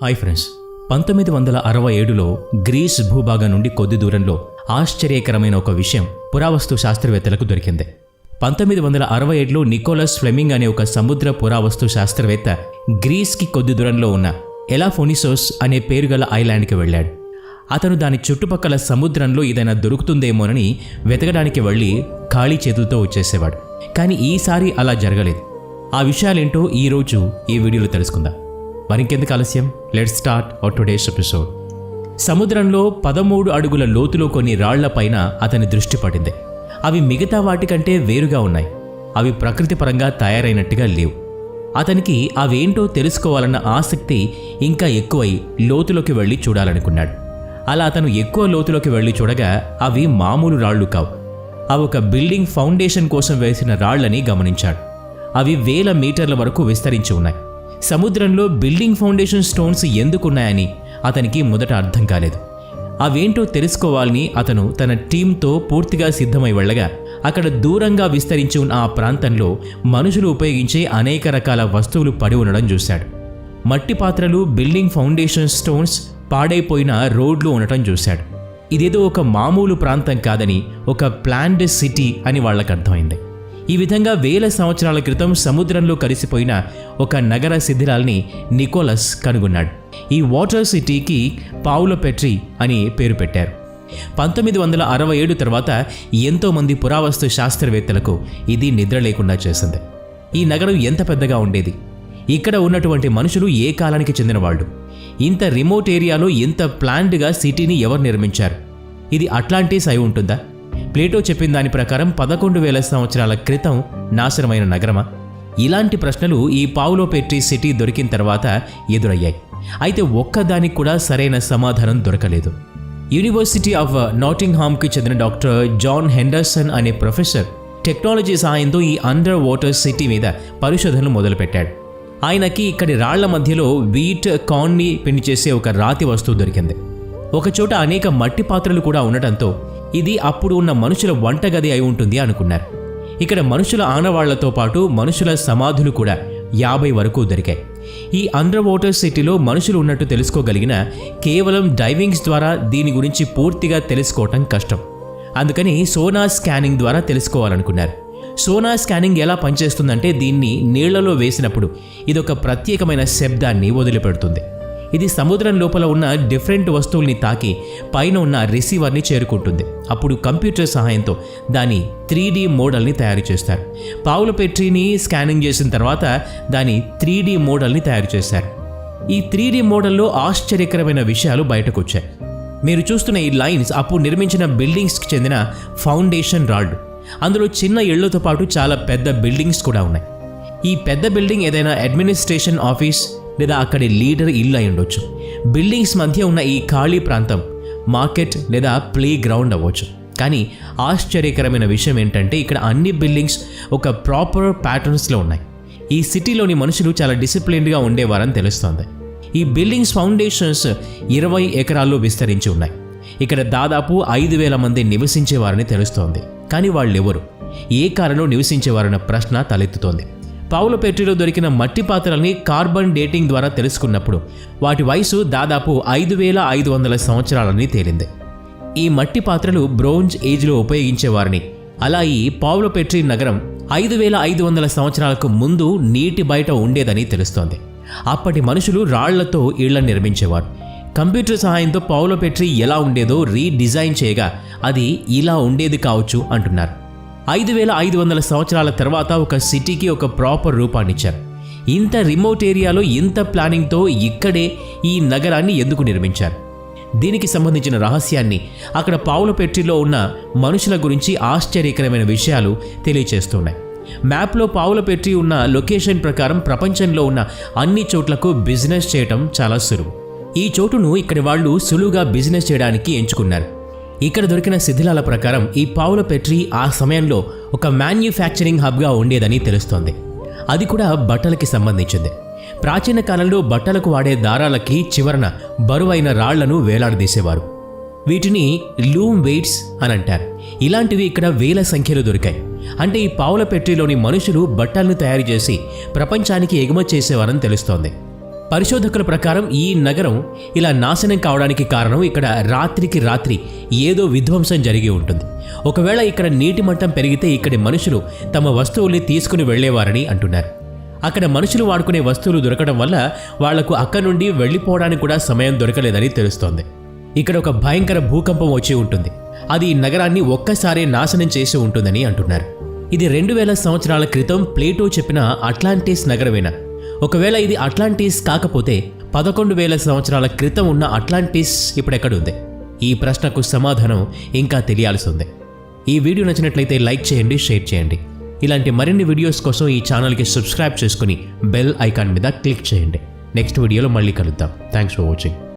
Hi friends, 1967లో grace భూభాగం నుండి కొద్ది దూరంలో ఆశ్చర్యకరమైన ఒక విషయం పురావస్తు శాస్త్రవేత్తలకు దొరికింది. 1967లో నికోలస్ ఫ్లెమింగ్ అనే ఒక సముద్ర పురావస్తు శాస్త్రవేత్త గ్రీస్కి కొద్ది దూరంలో ఉన్న ఎలాఫోనిసోస్ అనే పేరుగల ఐలాండ్కి వెళ్ళాడు. అతను దాని చుట్టుపక్కల సముద్రంలో ఏదైనా దొరుకుతుందేమోనని వెతకడానికి వెళ్ళి ఖాళీ చేతులతో వచ్చేసేవాడు. కానీ ఈసారి అలా జరగలేదు. ఆ విషయాలేంటో ఈరోజు ఈ వీడియోలో తెలుసుకుందాం. మరింకెందుకు ఆలస్యం, let's start our today's episode. సముద్రంలో 13 అడుగుల లోతులో కొన్ని రాళ్లపైన అతని దృష్టి పడింది. అవి మిగతా వాటికంటే వేరుగా ఉన్నాయి. అవి ప్రకృతి పరంగా తయారైనట్టుగా లేవు. అతనికి అవేంటో తెలుసుకోవాలన్న ఆసక్తి ఇంకా ఎక్కువై లోతులోకి వెళ్ళి చూడాలనుకున్నాడు. అలా అతను ఎక్కువ లోతులోకి వెళ్ళి చూడగా అవి మామూలు రాళ్లు కావు. అవి ఒక బిల్డింగ్ ఫౌండేషన్ కోసం వేసిన రాళ్లని గమనించాడు. అవి 1000 మీటర్ల వరకు విస్తరించి ఉన్నాయి. సముద్రంలో బిల్డింగ్ ఫౌండేషన్ స్టోన్స్ ఎందుకున్నాయని అతనికి మొదట అర్థం కాలేదు. అవేంటో తెలుసుకోవాలని అతను తన టీంతో పూర్తిగా సిద్ధమై వెళ్ళగా అక్కడ దూరంగా విస్తరించి ఉన్న ఆ ప్రాంతంలో మనుషులు ఉపయోగించే అనేక రకాల వస్తువులు పడి ఉండడం చూశాడు. మట్టి పాత్రలు, బిల్డింగ్ ఫౌండేషన్ స్టోన్స్, పాడైపోయిన రోడ్లు ఉండటం చూశాడు. ఇదేదో ఒక మామూలు ప్రాంతం కాదని, ఒక ప్లాన్డ్ సిటీ అని వాళ్ళకు అర్థమైంది. ఈ విధంగా 1000 సంవత్సరాల క్రితం సముద్రంలో కలిసిపోయిన ఒక నగర శిథిలాల్ని నికోలస్ కనుగొన్నాడు. ఈ వాటర్ సిటీకి పావులో పెట్రీ అని పేరు పెట్టారు. 1967 తర్వాత ఎంతోమంది పురావస్తు శాస్త్రవేత్తలకు ఇది నిద్ర లేకుండా చేసింది. ఈ నగరం ఎంత పెద్దగా ఉండేది, ఇక్కడ ఉన్నటువంటి మనుషులు ఏ కాలానికి చెందినవాళ్ళు, ఇంత రిమోట్ ఏరియాలో ఇంత ప్లాన్డ్గా సిటీని ఎవరు నిర్మించారు, ఇది అట్లాంటిస్ అయి ఉంటుందా, ప్లేటో చెప్పిన దాని ప్రకారం 11,000 సంవత్సరాల క్రితం నాశనమైన నగరమా? ఇలాంటి ప్రశ్నలు ఈ పావులో పెట్రీ సిటీ దొరికిన తర్వాత ఎదురయ్యాయి. అయితే ఒక్కదానికి కూడా సరైన సమాధానం దొరకలేదు. యూనివర్సిటీ ఆఫ్ నాటింగ్హామ్కి చెందిన డాక్టర్ జాన్ హెండర్సన్ అనే ప్రొఫెసర్ టెక్నాలజీ సహాయంతో ఈ అండర్ వాటర్ సిటీ మీద పరిశోధనలు మొదలుపెట్టాడు. ఆయనకి ఇక్కడి రాళ్ల మధ్యలో వీట్, కార్న్ని పిండి చేసే ఒక రాతి వస్తువు దొరికింది. ఒకచోట అనేక మట్టి పాత్రలు కూడా ఉండటంతో ఇది అప్పుడు ఉన్న మనుషుల వంటగది అయి ఉంటుంది అనుకున్నారు. ఇక్కడ మనుషుల ఆనవాళ్లతో పాటు మనుషుల సమాధులు కూడా 50 వరకు దొరికాయి. ఈ అండర్ వాటర్ సిటీలో మనుషులు ఉన్నట్టు తెలుసుకోగలిగిన కేవలం డైవింగ్స్ ద్వారా దీని గురించి పూర్తిగా తెలుసుకోవటం కష్టం. అందుకని సోనార్ స్కానింగ్ ద్వారా తెలుసుకోవాలనుకున్నారు. సోనార్ స్కానింగ్ ఎలా పనిచేస్తుందంటే దీన్ని నీళ్లలో వేసినప్పుడు ఇదొక ప్రత్యేకమైన శబ్దాన్ని వదిలిపెడుతుంది. ఇది సముద్రం లోపల ఉన్న డిఫరెంట్ వస్తువుల్ని తాకి పైన ఉన్న రిసీవర్ని చేరుకుంటుంది. అప్పుడు కంప్యూటర్ సహాయంతో దాని 3D మోడల్ని తయారు చేస్తారు. పావుల పెట్రీని స్కానింగ్ చేసిన తర్వాత దాని 3D మోడల్ని తయారు చేశారు. ఈ 3D మోడల్లో ఆశ్చర్యకరమైన విషయాలు బయటకు వచ్చాయి. మీరు చూస్తున్న ఈ లైన్స్ అప్పుడు నిర్మించిన బిల్డింగ్స్కి చెందిన ఫౌండేషన్ రాళ్ళు. అందులో చిన్న ఇళ్లతో పాటు చాలా పెద్ద బిల్డింగ్స్ కూడా ఉన్నాయి. ఈ పెద్ద బిల్డింగ్ ఏదైనా అడ్మినిస్ట్రేషన్ ఆఫీస్ లేదా అక్కడి లీడర్ ఇల్లు అయి ఉండొచ్చు. బిల్డింగ్స్ మధ్య ఉన్న ఈ ఖాళీ ప్రాంతం మార్కెట్ లేదా ప్లే గ్రౌండ్ అవ్వచ్చు. కానీ ఆశ్చర్యకరమైన విషయం ఏంటంటే ఇక్కడ అన్ని బిల్డింగ్స్ ఒక ప్రాపర్ ప్యాటర్న్స్లో ఉన్నాయి. ఈ సిటీలోని మనుషులు చాలా డిసిప్లిన్డ్గా ఉండేవారని తెలుస్తోంది. ఈ బిల్డింగ్స్ ఫౌండేషన్స్ 20 ఎకరాల్లో విస్తరించి ఉన్నాయి. ఇక్కడ దాదాపు 5,000 మంది నివసించేవారని తెలుస్తోంది. కానీ వాళ్ళెవరు, ఏ కాలంలో నివసించేవారన్న ప్రశ్న తలెత్తుతోంది. పావుల పెట్రీలో దొరికిన మట్టి పాత్రల్ని కార్బన్ డేటింగ్ ద్వారా తెలుసుకున్నప్పుడు వాటి వయసు దాదాపు 5,500 సంవత్సరాలని తేలింది. ఈ మట్టి పాత్రలు బ్రోంజ్ ఏజ్లో ఉపయోగించేవారని, అలా ఈ పావుల పెట్రీ నగరం 5,500 సంవత్సరాలకు ముందు నీటి బయట ఉండేదని తెలుస్తోంది. అప్పటి మనుషులు రాళ్లతో ఇళ్లను నిర్మించేవారు. కంప్యూటర్ సహాయంతో పావుల పెట్రీ ఎలా ఉండేదో రీడిజైన్ చేయగా అది ఇలా ఉండేది కావచ్చు అంటున్నారు. 5,500 సంవత్సరాల తర్వాత ఒక సిటీకి ఒక ప్రాపర్ రూపాన్నిచ్చారు. ఇంత రిమోట్ ఏరియాలో ఇంత ప్లానింగ్తో ఇక్కడే ఈ నగరాన్ని ఎందుకు నిర్మించారు? దీనికి సంబంధించిన రహస్యాన్ని అక్కడ పావుల పెట్రీలో ఉన్న మనుషుల గురించి ఆశ్చర్యకరమైన విషయాలు తెలియచేస్తున్నాయి. మ్యాప్లో పావుల పెట్రీ ఉన్న లొకేషన్ ప్రకారం ప్రపంచంలో ఉన్న అన్ని చోట్లకు బిజినెస్ చేయటం చాలా సులువు. ఈ చోటును ఇక్కడి వాళ్ళు సులువుగా బిజినెస్ చేయడానికి ఎంచుకున్నారు. ఇక్కడ దొరికిన శిథిలాల ప్రకారం ఈ పావుల పెట్రీ ఆ సమయంలో ఒక మ్యాన్యుఫ్యాక్చరింగ్ హబ్గా ఉండేదని తెలుస్తోంది. అది కూడా బట్టలకి సంబంధించింది. ప్రాచీన కాలంలో బట్టలకు వాడే దారాలకి చివరన బరువైన రాళ్లను వేలాడదీసేవారు. వీటిని లూమ్ వెయిట్స్ అని అంటారు. ఇలాంటివి ఇక్కడ 1000 సంఖ్యలో దొరికాయి. అంటే ఈ పావుల పెట్రీలోని మనుషులు బట్టలను తయారు చేసి ప్రపంచానికి ఎగుమతి చేసేవారని తెలుస్తోంది. పరిశోధకుల ప్రకారం ఈ నగరం ఇలా నాశనం కావడానికి కారణం ఇక్కడ రాత్రికి రాత్రి ఏదో విధ్వంసం జరిగి ఉంటుంది. ఒకవేళ ఇక్కడ నీటి మట్టం పెరిగితే ఇక్కడి మనుషులు తమ వస్తువుల్ని తీసుకుని వెళ్లేవారని అంటున్నారు. అక్కడ మనుషులు వాడుకునే వస్తువులు దొరకడం వల్ల వాళ్లకు అక్కడి నుండి వెళ్లిపోవడానికి కూడా సమయం దొరకలేదని తెలుస్తోంది. ఇక్కడ ఒక భయంకర భూకంపం వచ్చి ఉంటుంది. అది ఈ నగరాన్ని ఒక్కసారే నాశనం చేసి ఉంటుందని అంటున్నారు. ఇది 2000 సంవత్సరాల క్రితం ప్లేటో చెప్పిన అట్లాంటిస్ నగరమేనా? ఒకవేళ ఇది అట్లాంటిస్ కాకపోతే 11,000 సంవత్సరాల క్రితం ఉన్న అట్లాంటిస్ ఇప్పుడెక్కడుంది? ఈ ప్రశ్నకు సమాధానం ఇంకా తెలియాల్సి ఉంది. ఈ వీడియో నచ్చినట్లయితే లైక్ చేయండి, షేర్ చేయండి. ఇలాంటి మరిన్ని వీడియోస్ కోసం ఈ ఛానల్కి సబ్స్క్రైబ్ చేసుకుని బెల్ ఐకాన్ మీద క్లిక్ చేయండి. నెక్స్ట్ వీడియోలో మళ్ళీ కలుద్దాం. Thanks for watching.